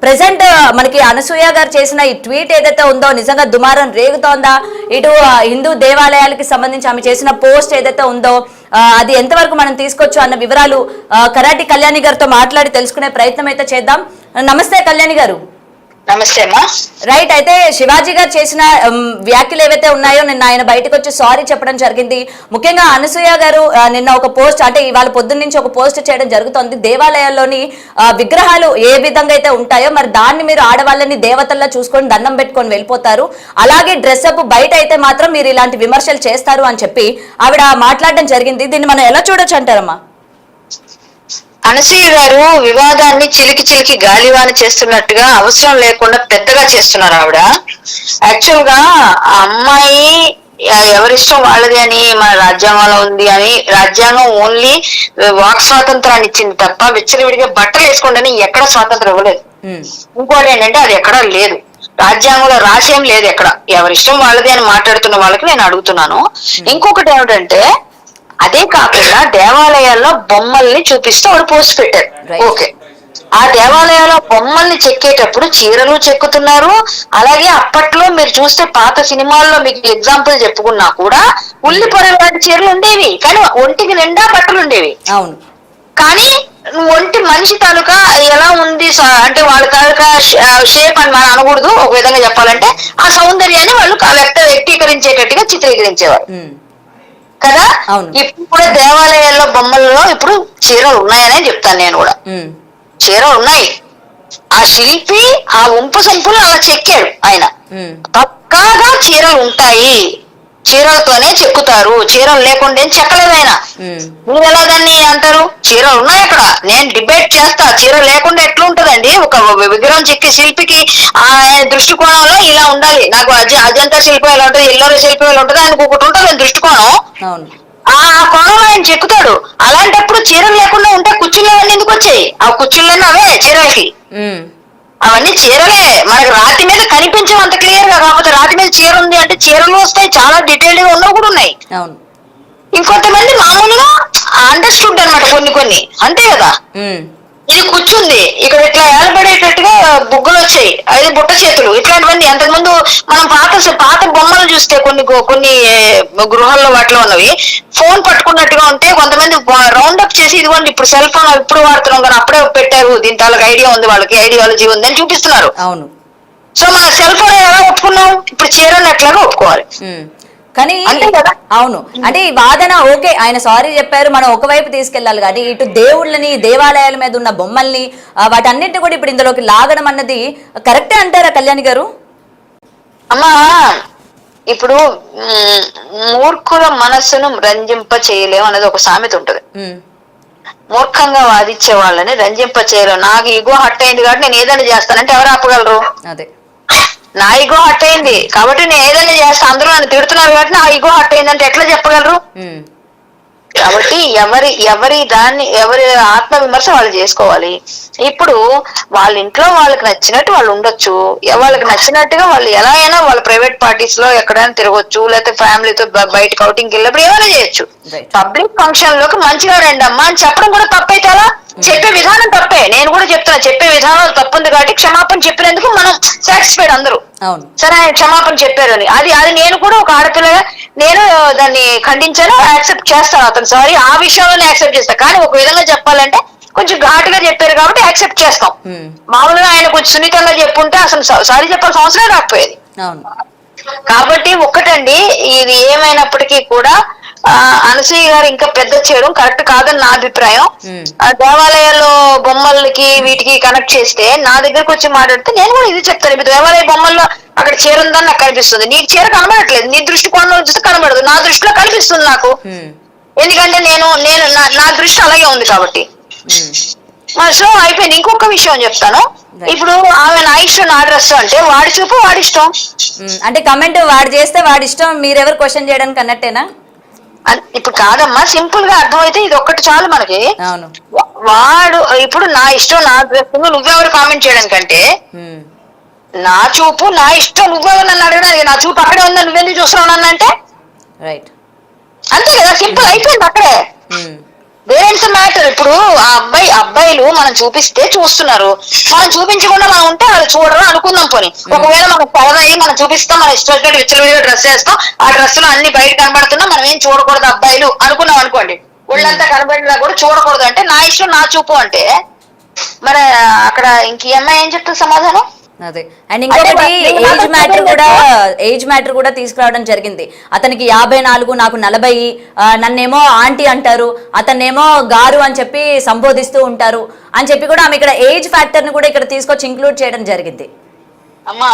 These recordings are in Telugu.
ప్రెసెంట్ మనకి అనసూయ గారు చేసిన ఈ ట్వీట్ ఏదైతే ఉందో నిజంగా దుమారం రేగుతోందా? ఇటు హిందూ దేవాలయాలకి సంబంధించి ఆమె చేసిన పోస్ట్ ఏదైతే ఉందో అది ఎంతవరకు మనం తీసుకోవచ్చు అన్న వివరాలు కరాటి కళ్యాణి గారితో మాట్లాడి తెలుసుకునే ప్రయత్నం అయితే చేద్దాం. నమస్తే కళ్యాణి గారు. నమస్తే అమ్మా. రైట్, అయితే శివాజీ గారు చేసిన వ్యాఖ్యలు ఏవైతే ఉన్నాయో నిన్న ఆయన బయటకు వచ్చి సారీ చెప్పడం జరిగింది. ముఖ్యంగా అనసూయ గారు నిన్న ఒక పోస్ట్, అంటే ఇవాళ పొద్దున్న నుంచి ఒక పోస్ట్ చేయడం జరుగుతుంది. దేవాలయాల్లోని విగ్రహాలు ఏ విధంగా అయితే ఉంటాయో మరి దాన్ని మీరు ఆడవాళ్ళని దేవతల్లా చూసుకొని దండం పెట్టుకొని వెళ్ళిపోతారు, అలాగే డ్రెస్అప్ బయట అయితే మాత్రం మీరు ఇలాంటి విమర్శలు చేస్తారు అని చెప్పి ఆవిడ మాట్లాడడం జరిగింది. దీన్ని మనం ఎలా చూడొచ్చు అంటారమ్మా? అనసూయ గారు వివాదాన్ని చిలికి గాలివాన చేస్తున్నట్టుగా అవసరం లేకుండా పెద్దగా చేస్తున్నారు ఆవిడ. యాక్చువల్ గా ఆ అమ్మాయి ఎవరిష్టం వాళ్ళది అని మన రాజ్యాంగంలో ఉంది అని, రాజ్యాంగం ఓన్లీ వాక్ స్వాతంత్రాన్ని ఇచ్చింది తప్ప విచ్చలవిడిగా బట్టలు వేసుకోండి ఎక్కడ స్వాతంత్రం ఇవ్వలేదు. ఇంకోటి ఏంటంటే అది ఎక్కడా లేదు, రాజ్యాంగంలో రాసేం లేదు ఎక్కడ. ఎవరిష్టం వాళ్ళది అని మాట్లాడుతున్న వాళ్ళకి నేను అడుగుతున్నాను. ఇంకొకటి ఏమిటంటే, అదే కాకుండా దేవాలయాల్లో బొమ్మల్ని చూపిస్తూ వాడు పోస్ట్ పెట్టారు. ఓకే, ఆ దేవాలయాల్లో బొమ్మల్ని చెక్కేటప్పుడు చీరలు చెక్కుతున్నారు. అలాగే అప్పట్లో మీరు చూస్తే పాత సినిమాల్లో మీకు ఎగ్జాంపుల్ చెప్పుకున్నా కూడా ఉల్లి పొర లాంటి చీరలు ఉండేవి, కానీ ఒంటికి నిండా బట్టలు ఉండేవి. అవును, కానీ ఒంటి మనిషి తాలూకా ఎలా ఉంది అంటే వాళ్ళ తాలూకా షేప్ అని మనం అనకూడదు, ఒక విధంగా చెప్పాలంటే ఆ సౌందర్యాన్ని వాళ్ళు వ్యక్తీకరించేటట్టుగా చిత్రీకరించేవారు కదా. ఇప్పుడు కూడా దేవాలయాల్లో బొమ్మల్లో ఇప్పుడు చీరలు ఉన్నాయనే చెప్తాను నేను కూడా. చీరలు ఉన్నాయి. ఆ శిల్పి ఆ ఉంపు సంపులు అలా చెక్కాడు ఆయన. పక్కాగా చీరలు ఉంటాయి, చీరలతోనే చెక్కుతారు, చీరలు లేకుండా ఏం చెక్కలేదు ఆయన. మీరు ఎలా దాన్ని అంటారు? చీరలు ఉన్నాయి అక్కడ, నేను డిబేట్ చేస్తా. చీర లేకుండా ఎట్లా ఉంటదండి? ఒక విగ్రహం చెక్కే శిల్పికి ఆ దృష్టికోణంలో ఇలా ఉండాలి. నాకు అజంతా శిల్పం ఎలా ఉంటుంది, ఎల్లోరా శిల్పం ఎలా ఉంటుంది, ఆయనకు ఒకటి ఉంటుంది దృష్టికోణం. ఆ కోణంలో ఆయన చెక్కుతాడు. అలాంటప్పుడు చీరలు లేకుండా ఉంటే కుర్చీలు అవన్నీ ఎందుకు వచ్చాయి? ఆ కుర్చీలన్నీ అవే చీరలకి, అవన్నీ చీరలే. మనకు రాతి మీద కనిపించవు అంత క్లియర్ గా. కాకపోతే రాతి మీద చీర ఉంది అంటే చీరలు వస్తాయి, చాలా డీటెయిల్డ్ గా ఉన్నవి కూడా ఉన్నాయి. ఇంకొంతమంది మామూలుగా అండర్స్టూడ్ అనమాట కొన్ని, అంతే కదా. ఇది కూర్చుంది ఇక్కడ ఇట్లా ఏలబడేటట్టుగా బుగ్గలు వచ్చాయి, అది బుట్ట చేతులు, ఇట్లాంటివన్నీ. అంతకుముందు మనం పాత బొమ్మలు చూస్తే కొన్ని గృహాల్లో వాటిలో ఉన్నవి ఫోన్ పట్టుకున్నట్టుగా ఉంటే కొంతమంది రౌండ్ అప్ చేసి ఇదిగోండి ఇప్పుడు సెల్ ఫోన్ ఇప్పుడు వాడుతున్నాం కానీ అప్పుడే పెట్టారు, దీని తాలూకు ఐడియా ఉంది వాళ్ళకి, ఐడియాలజీ ఉంది అని చూపిస్తున్నారు. సో మన సెల్ ఫోన్ ఎలా ఒప్పుకున్నాం? ఇప్పుడు చీరలు ఎట్లాగా ఒప్పుకోవాలి కానీ. అవును, అంటే ఈ వాదన ఓకే, ఆయన సారీ చెప్పారు, మనం ఒకవైపు తీసుకెళ్లాలి. కానీ ఇటు దేవుళ్ళని, దేవాలయాల మీద ఉన్న బొమ్మల్ని, వాటన్నిటిని కూడా ఇప్పుడు ఇందులోకి లాగడం అన్నది కరెక్టే అంటారా కళ్యాణి గారు? అమ్మా, ఇప్పుడు మూర్ఖుల మనస్సును రంజింప చేయలేము అనేది ఒక సామెత ఉంటది. మూర్ఖంగా వాదించే వాళ్ళని రంజింప చేయలేము. నాకు ఈగో హట్ అయింది కాబట్టి నేను ఏదైనా చేస్తానంటే ఎవరు ఆపగలరు? అదే, నా ఈగో హట్ అయింది కాబట్టి నేను ఏదైనా చేస్తా, అందరూ నన్ను తిడుతున్నారు కాబట్టి నా ఈగో హట్ అయింది అంటే ఎట్లా చెప్పగలరు? కాబట్టి ఎవరి ఆత్మ విమర్శ వాళ్ళు చేసుకోవాలి. ఇప్పుడు వాళ్ళ ఇంట్లో వాళ్ళకి నచ్చినట్టు వాళ్ళు ఉండొచ్చు, వాళ్ళకి నచ్చినట్టుగా వాళ్ళు ఎలా అయినా వాళ్ళ ప్రైవేట్ పార్టీస్ లో ఎక్కడైనా తిరగొచ్చు, లేకపోతే ఫ్యామిలీతో బయటకు అవుటింగ్కి వెళ్ళినప్పుడు ఏమైనా చేయొచ్చు. పబ్లిక్ ఫంక్షన్ లోకి మంచిగా రండి అమ్మా అని చెప్పడం కూడా తప్పైతే అలా చెప్పే విధానం తప్పే. నేను కూడా చెప్తున్నా, చెప్పే విధానం తప్పుంది కాబట్టి క్షమాపణ చెప్పినందుకు మనం సాటిస్ఫైడ్ అందరూ. సరే ఆయన క్షమాపణ చెప్పారు అని, అది నేను కూడా ఒక ఆడపిల్లగా నేను దాన్ని ఖండించాను, యాక్సెప్ట్ చేస్తాను. అతను సారీ ఆ విషయంలోనే యాక్సెప్ట్ చేస్తాను. కానీ ఒక విధంగా చెప్పాలంటే కొంచెం ఘాటుగా చెప్పారు కాబట్టి యాక్సెప్ట్ చేస్తాం. మామూలుగా ఆయన కొంచెం సున్నితంగా చెప్పుంటే అసలు సారీ చెప్పాల్సిన అవసరం రాకపోయేది. కాబట్టి ఒక్కటండి, ఇది ఏమైనప్పటికీ కూడా అనసూయ గారు ఇంకా పెద్ద చేయడం కరెక్ట్ కాదని నా అభిప్రాయం. దేవాలయాల్లో బొమ్మలకి వీటికి కనెక్ట్ చేస్తే నా దగ్గరకు వచ్చి మాట్లాడితే నేను కూడా ఇది చెప్తాను. ఇప్పుడు దేవాలయ బొమ్మల్లో అక్కడ చీర ఉందని నాకు కనిపిస్తుంది, నీకు చీర కనబడట్లేదు, నీ దృష్టి కోణంలో చూస్తే కనబడదు, నా దృష్టిలో కనిపిస్తుంది నాకు. ఎందుకంటే నేను నా దృష్టి అలాగే ఉంది కాబట్టి. సో అయిపోయింది. ఇంకొక విషయం చెప్తాను. ఇప్పుడు ఆమె నా ఇష్టం నా డ్రెస్ అంటే వాడి చూపు వాడి ఇష్టం, అంటే కమెంట్ వాడు చేస్తే వాడి ఇష్టం, మీరెవరు క్వశ్చన్ చేయడానికి అన్నట్టేనా? ఇప్పుడు కాదమ్మా, సింపుల్ గా అర్థమైతే ఇది ఒక్కటి చాలు మనకి. వాడు ఇప్పుడు నా ఇష్టం నా డ్రెస్ నువ్వెవరు కామెంట్ చేయడానికంటే, నా చూపు నా ఇష్టం నువ్వెవరు నన్ను అడగడానికి, నా చూపు అక్కడే ఉందా నువ్వెందుకు చూస్తున్నావు నన్ను అంటే, అంతే కదా, సింపుల్ అయిపోయింది అక్కడే. వేరేంత మ్యాటర్. ఇప్పుడు ఆ అబ్బాయిలు మనం చూపిస్తే చూస్తున్నారు, మనం చూపించకుండా మనం ఉంటే వాళ్ళు చూడరు అనుకుందాం. పోనీ ఒకవేళ మనం పదవి మనం చూపిస్తాం, మన ఇష్టం వచ్చినట్టు విచ్చలవిడిగా డ్రెస్ వేస్తాం, ఆ డ్రెస్ లో అన్ని బయట కనబడుతున్నా మనం ఏం చూడకూడదు అబ్బాయిలు అనుకున్నాం అనుకోండి, ఒళ్ళంతా కనబడినా కూడా చూడకూడదు అంటే నా ఇష్టం నా చూపు అంటే మరి అక్కడ ఇంక ఈ అమ్మాయి ఏం చెప్తుంది సమాధానం? అదే. అండ్ ఇంకొకటి ఏజ్ మ్యాటర్ కూడా తీసుకురావడం జరిగింది. అతనికి 54, నాకు 40, నన్నేమో ఆంటీ అంటారు, అతన్నేమో గారు అని చెప్పి సంబోధిస్తూ ఉంటారు అని చెప్పి కూడా ఆమె ఇక్కడ ఏజ్ ఫ్యాక్టర్ ని కూడా ఇక్కడ తీసుకొచ్చి ఇంక్లూడ్ చేయడం జరిగింది. అమ్మా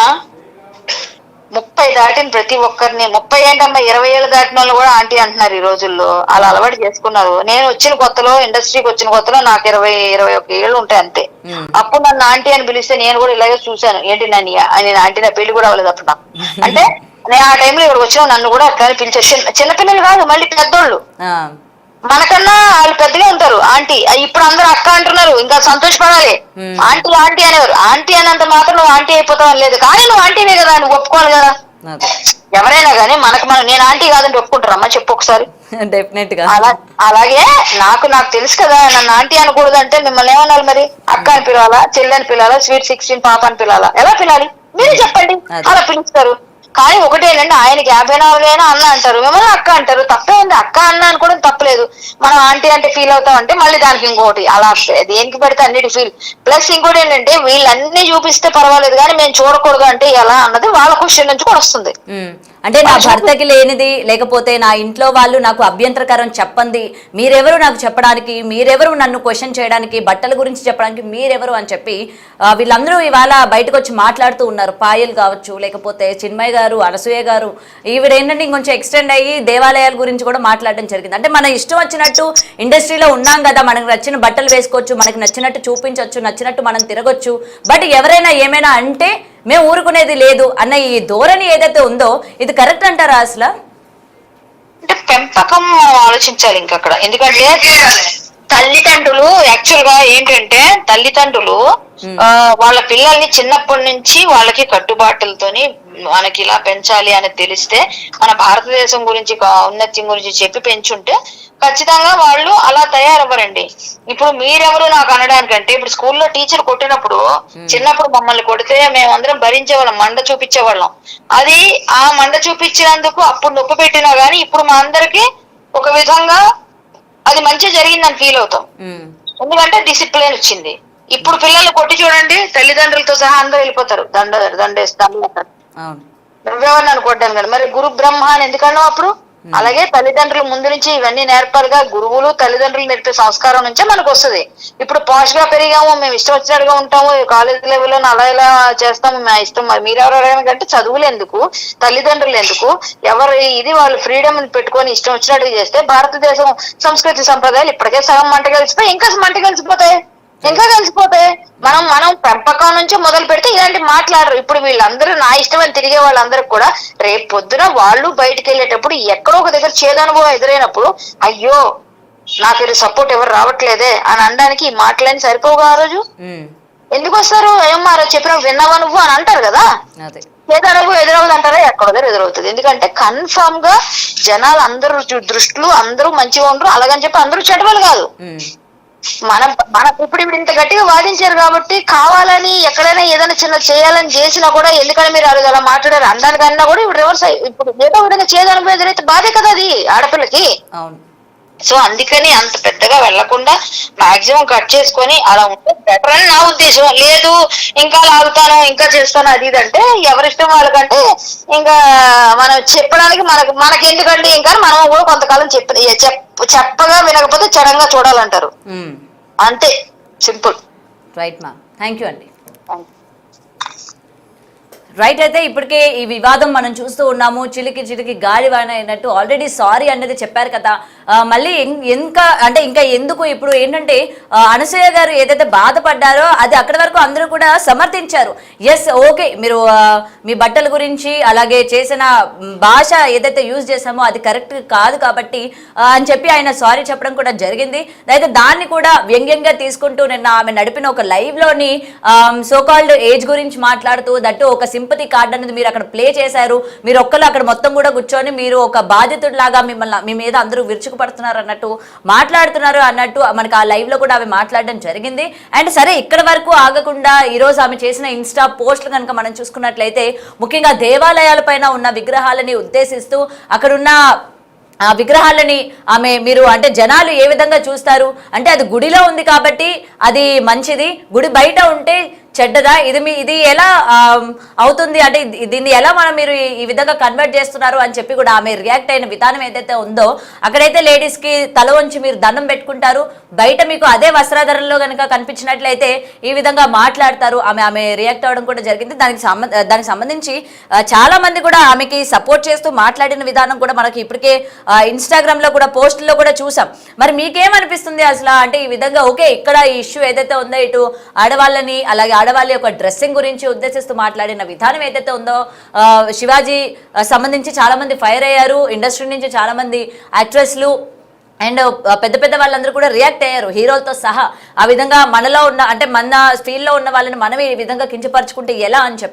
30 దాటిన ప్రతి ఒక్కరిని, 30 ఏంటమ్మా 20 ఏళ్ళు దాటిన వాళ్ళు కూడా ఆంటీ అంటున్నారు ఈ రోజుల్లో. అలా అలవాటు చేసుకున్నారు. నేను వచ్చిన కొత్తలో, ఇండస్ట్రీకి వచ్చిన కొత్తలో నాకు 20-21 ఏళ్ళు ఉంటాయి అంతే. అప్పుడు నన్ను ఆంటీ అని పిలిస్తే నేను కూడా ఇలాగే చూశాను, ఏంటి నన్ను నేను ఆంటీ, నా పెళ్లి కూడా అవ్వలేదు అప్పుడు నాకు. అంటే నేను ఆ టైంలో ఇక్కడ వచ్చిన నన్ను కూడా అట్లా పిలిచారు. చిన్నపిల్లలు కాదు, మళ్ళీ పెద్దోళ్ళు, మనకన్నా వాళ్ళు పెద్దగా ఉంటారు ఆంటీ. ఇప్పుడు అందరూ అక్క అంటున్నారు, ఇంకా సంతోషపడాలి. ఆంటీ ఆంటీ అనేవారు, ఆంటీ అనేంత మాత్రం నువ్వు ఆంటీ అయిపోతావు లేదు, కానీ నువ్వు ఆంటీనే కదా, నువ్వు ఒప్పుకోవాలి కదా. ఎవరైనా కానీ మనం నేను ఆంటీ కాదంటే ఒప్పుకుంటారమ్మా చెప్పు ఒకసారి. డెఫినెట్ గా. అలాగే నాకు తెలుసు కదా, నన్ను ఆంటీ అనకూడదు అంటే మిమ్మల్ని ఏమన్నారు మరి? అక్క అని పిలవాలా, చెల్లి అని పిలవాలా, స్వీట్ 16 పాప అని పిలవాలా, ఎలా పిలాలి మీరు చెప్పండి. అలా పిలుస్తారు. కానీ ఒకటేనండి, ఆయనకి 54 అయినా అన్న అంటారు, మిమ్మల్ని అక్క అంటారు. తప్పే ఉంది, అక్క అన్న అనుకోవడం తప్పలేదు. మనం ఆంటీ అంటే ఫీల్ అవుతాం అంటే మళ్ళీ దానికి ఇంకోటి, అలా దేనికి పెడితే అన్నిటి ఫీల్. ప్లస్ ఇంకోటి ఏంటంటే వీళ్ళన్నీ చూపిస్తే పర్వాలేదు కానీ మేము చూడకూడదు అంటే ఎలా అన్నది వాళ్ళ క్వశ్చన్ నుంచి కూడా వస్తుంది. అంటే నా భర్తకి లేనిది, లేకపోతే నా ఇంట్లో వాళ్ళు నాకు అభ్యంతరకరం చెప్పండి, మీరెవరు నాకు చెప్పడానికి, మీరెవరు నన్ను క్వశ్చన్ చేయడానికి, బట్టల గురించి చెప్పడానికి మీరెవరు అని చెప్పి వీళ్ళందరూ ఇవాళ బయటకు వచ్చి మాట్లాడుతూ ఉన్నారు. పాయల్ కావచ్చు, లేకపోతే చిన్మయ్ గారు, అనసూయ గారు, ఈవిడేంటంటే ఇంకొంచెం ఎక్స్టెండ్ అయ్యి దేవాలయాల గురించి కూడా మాట్లాడడం జరిగింది. అంటే మన ఇష్టం వచ్చినట్టు ఇండస్ట్రీలో ఉన్నాం కదా, మనకు నచ్చిన బట్టలు వేసుకోవచ్చు, మనకి నచ్చినట్టు చూపించవచ్చు, నచ్చినట్టు మనం తిరగొచ్చు, బట్ ఎవరైనా ఏమైనా అంటే మేము ఊరుకునేది లేదు అన్న ఈ ధోరణి ఏదైతే ఉందో ఇది కరెక్ట్ అంటారా అసలు? అంటే పెంపకం ఆలోచించాలి ఇంకా అక్కడ. ఎందుకంటే తల్లిదండ్రులు యాక్చువల్ గా ఏంటంటే తల్లిదండ్రులు వాళ్ళ పిల్లల్ని చిన్నప్పటి నుంచి వాళ్ళకి కట్టుబాటులతోని మనకి ఇలా పెంచాలి అని తెలిస్తే, మన భారతదేశం గురించి ఔన్నత్యం గురించి చెప్పి పెంచుంటే ఖచ్చితంగా వాళ్ళు అలా తయారవ్వరండి. ఇప్పుడు మీరెవరు నాకు అనడానికంటే, ఇప్పుడు స్కూల్లో టీచర్ కొట్టినప్పుడు చిన్నప్పుడు మమ్మల్ని కొడితే మేమందరం భరించేవాళ్ళం, మండ చూపించేవాళ్ళం. అది ఆ మండ చూపించినందుకు అప్పుడు నొప్పి పెట్టినా గానీ ఇప్పుడు మా అందరికి ఒక విధంగా అది మంచి జరిగిందని ఫీల్ అవుతాం, ఎందుకంటే డిసిప్లిన్ వచ్చింది. ఇప్పుడు పిల్లలు కొట్టి చూడండి, తల్లిదండ్రులతో సహా అందరూ వెళ్ళిపోతారు, దండేస్తారు. నువ్వెవరిని అనుకోవద్దాను కానీ మరి గురు బ్రహ్మ అని ఎందుకన్నావు అప్పుడు? అలాగే తల్లిదండ్రులు ముందు నుంచి ఇవన్నీ నేర్పాలిగా. గురువులు తల్లిదండ్రులు నేర్పే సంస్కారం నుంచే మనకు వస్తుంది. ఇప్పుడు పాష్ గా పెరిగాము, మేము ఇష్టం వచ్చినట్టుగా ఉంటాము, కాలేజ్ లెవెల్లో అలా ఇలా చేస్తాము, మా ఇష్టం. మరి మీరెవరు కంటే చదువులు ఎందుకు, తల్లిదండ్రులు ఎందుకు, ఎవరు ఇది వాళ్ళు ఫ్రీడమ్ పెట్టుకొని ఇష్టం వచ్చినట్టుగా చేస్తే భారతదేశం సంస్కృతి సంప్రదాయాలు ఇప్పటికే సగం మంట కలిసిపోయి ఇంకా మంట కలిసిపోతాయి. మనం పెంపకం నుంచి మొదలు పెడితే ఇలాంటి మాట్లాడరు. ఇప్పుడు వీళ్ళందరూ నా ఇష్టం అని తిరిగే వాళ్ళందరూ కూడా రేపు పొద్దున వాళ్ళు బయటకు వెళ్ళేటప్పుడు ఎక్కడో ఒక దగ్గర చేదనుభవం ఎదురైనప్పుడు అయ్యో నాకు సపోర్ట్ ఎవరు రావట్లేదే అని అనడానికి ఈ మాటలని సరిపోగా ఆ రోజు ఎందుకు వస్తారు? ఏమో ఆ రోజు చెప్పినా విన్నావా నువ్వు అని అంటారు కదా. చేదనుభవం ఎదురవుతుంది అంటారా? ఎక్కడో దగ్గర ఎదురవుతుంది. ఎందుకంటే కన్ఫర్మ్ గా జనాలు అందరూ దృష్టిలు అందరూ మంచిగా ఉండరు, అలాగని చెప్పి అందరూ చెడ్డవాళ్ళు కాదు. మన ఇప్పుడు ఇంత గట్టిగా వాదించారు కాబట్టి కావాలని ఎక్కడైనా ఏదైనా చిన్న చేయాలని చేసినా కూడా ఎందుకని మీరు అలా మాట్లాడారు అనడానికన్నా కూడా ఇప్పుడు రివర్స్ ఇప్పుడు ఏదో విధంగా చేదనుభవం ఎదురైతే బాధే కదా అది ఆడపిల్లకి. సో అందుకని అంత పెద్దగా వెళ్లకుండా మాక్సిమం కట్ చేసుకొని అలా ఉంటే బెటర్ అని నా ఉద్దేశం. లేదు ఇంకా లాగుతాను ఇంకా చేస్తాను అది ఇది అంటే ఎవరిష్టం వాళ్ళకంటే ఇంకా మనం చెప్పడానికి మనకి ఎందుకంటే ఇంకా మనం కూడా కొంతకాలం చెప్పగా వినకపోతే చరంగా చూడాలంటారు, అంతే సింపుల్. రైట్ మా, థ్యాంక్ యూ అండి. రైట్. అయితే ఇప్పటికే ఈ వివాదం మనం చూస్తూ ఉన్నాము, చిలికి గాలివాన అయినట్టు ఆల్రెడీ సారీ అనేది చెప్పారు కదా. మళ్ళీ ఇంకా ఎందుకు ఇప్పుడు ఏంటంటే అనసూయ గారు ఏదైతే బాధపడ్డారో అది అక్కడి వరకు అందరూ కూడా సమర్థించారు. ఎస్ ఓకే, మీరు మీ బట్టల గురించి అలాగే చేసిన భాష ఏదైతే యూజ్ చేసామో అది కరెక్ట్ కాదు కాబట్టి అని చెప్పి ఆయన సారీ చెప్పడం కూడా జరిగింది. అయితే దాన్ని కూడా వ్యంగ్యంగా తీసుకుంటూ నిన్న ఆమె నడిపిన ఒక లైవ్ లోని సోకాల్డ్ ఏజ్ గురించి మాట్లాడుతూ దట్టు ఒక సింపతి కార్డ్ అనేది మీరు అక్కడ ప్లే చేశారు. మీరు ఒక్కరు అక్కడ మొత్తం కూడా కూర్చొని మీరు ఒక బాధితుడిలాగా మీ మీద అందరూ విరుచుకు విరుచుకుపడుతున్నారు అన్నట్టు మాట్లాడుతున్నారు అన్నట్టు మనకు ఆ లైవ్ లో కూడా ఆమె మాట్లాడడం జరిగింది. అండ్ సరే ఇక్కడ వరకు ఆగకుండా ఈ రోజు ఆమె చేసిన ఇన్స్టా పోస్టులు కనుక మనం చూసుకున్నట్లయితే ముఖ్యంగా దేవాలయాలపైన ఉన్న విగ్రహాలని ఉద్దేశిస్తూ అక్కడున్న ఆ విగ్రహాలని ఆమె మీరు అంటే జనాలు ఏ విధంగా చూస్తారు అంటే అది గుడిలో ఉంది కాబట్టి అది మంచిది, గుడి బయట ఉంటే చెడ్డదా, ఇది ఎలా అవుతుంది అంటే దీన్ని ఎలా మీరు ఈ విధంగా కన్వర్ట్ చేస్తున్నారు అని చెప్పి కూడా ఆమె రియాక్ట్ అయిన విధానం ఏదైతే ఉందో అక్కడైతే లేడీస్ కి తల వంచి మీరు దండం పెట్టుకుంటారు, బయట మీకు అదే వస్త్రాధరణలో కనుక కనిపించినట్లయితే ఈ విధంగా మాట్లాడతారు. ఆమె రియాక్ట్ అవ్వడం కూడా జరిగింది. దానికి సంబంధించి చాలా మంది కూడా ఆమెకి సపోర్ట్ చేస్తూ మాట్లాడిన విధానం కూడా మనకి ఇప్పటికే ఇన్స్టాగ్రామ్ లో కూడా పోస్టుల్లో కూడా చూసాం. మరి మీకేమనిపిస్తుంది అసలు అంటే ఈ విధంగా ఓకే ఇక్కడ ఈ ఇష్యూ ఏదైతే ఉందో ఇటు ఆడవాళ్ళని అలాగే ఆడవాళ్ళ యొక్క డ్రెస్సింగ్ గురించి ఉద్దేశిస్తూ మాట్లాడిన విధానం ఏదైతే ఉందో శివాజీ సంబంధించి చాలా మంది ఫైర్ అయ్యారు, ఇండస్ట్రీ నుంచి చాలా మంది యాక్ట్రెస్లు అండ్ పెద్ద పెద్ద వాళ్ళందరూ కూడా రియాక్ట్ అయ్యారు హీరోలతో సహా. ఆ విధంగా మనలో ఉన్న అంటే మన ఫీల్డ్ లో ఉన్న వాళ్ళని మనమే ఈ విధంగా కించపరుచుకుంటే ఎలా అని చెప్పి